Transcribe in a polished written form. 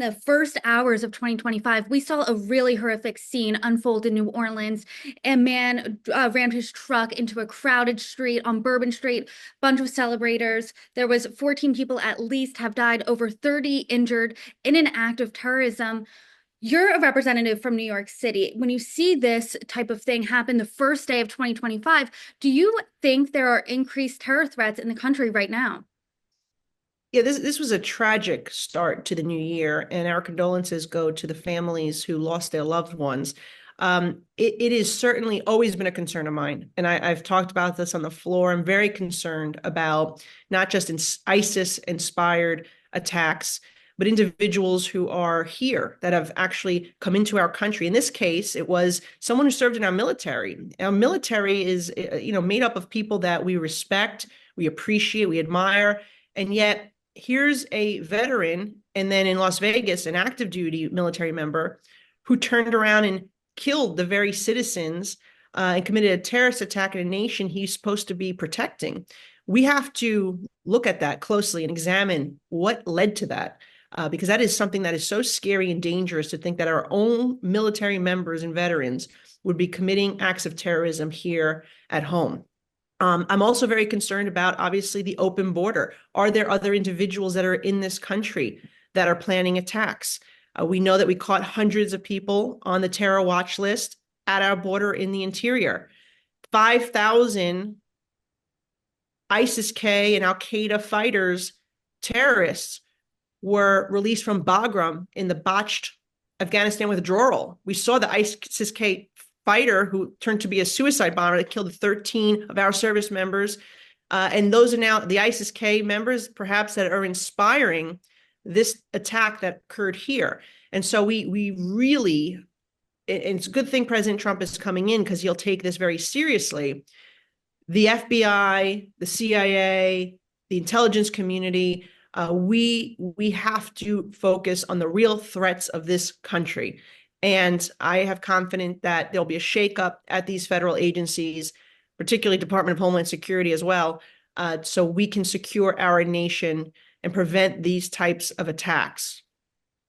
the first hours of 2025, we saw a really horrific scene unfold in New Orleans. A man rammed his truck into a crowded street on Bourbon Street, bunch of celebrators. There was 14 people at least have died, over 30 injured in an act of terrorism. You're a representative from New York City. When you see this type of thing happen the first day of 2025, do you think there are increased terror threats in the country right now? Yeah, this was a tragic start to the new year, and our condolences go to the families who lost their loved ones. It is certainly always been a concern of mine, and I've talked about this on the floor. I'm very concerned about not just ISIS-inspired attacks, but individuals who are here that have actually come into our country. In this case, it was someone who served in our military. Our military is, made up of people that we respect, we appreciate, we admire, and yet here's a veteran, and then in Las Vegas, an active duty military member who turned around and killed the very citizens and committed a terrorist attack in a nation he's supposed to be protecting. We have to look at that closely and examine what led to that, because that is something that is so scary and dangerous to think that our own military members and veterans would be committing acts of terrorism here at home. I'm also very concerned about, obviously, the open border. Are there other individuals that are in this country that are planning attacks? We know that we caught hundreds of people on the terror watch list at our border in the interior. 5,000 ISIS-K and Al-Qaeda fighters, terrorists, were released from Bagram in the botched Afghanistan withdrawal. We saw the ISIS-K fighter who turned to be a suicide bomber that killed 13 of our service members. And those are now the ISIS-K members, perhaps, that are inspiring this attack that occurred here. And so we really, and it's a good thing President Trump is coming in because he'll take this very seriously. The FBI, the CIA, the intelligence community, we have to focus on the real threats of this country. And I have confidence that there'll be a shakeup at these federal agencies, particularly Department of Homeland Security as well, so we can secure our nation and prevent these types of attacks.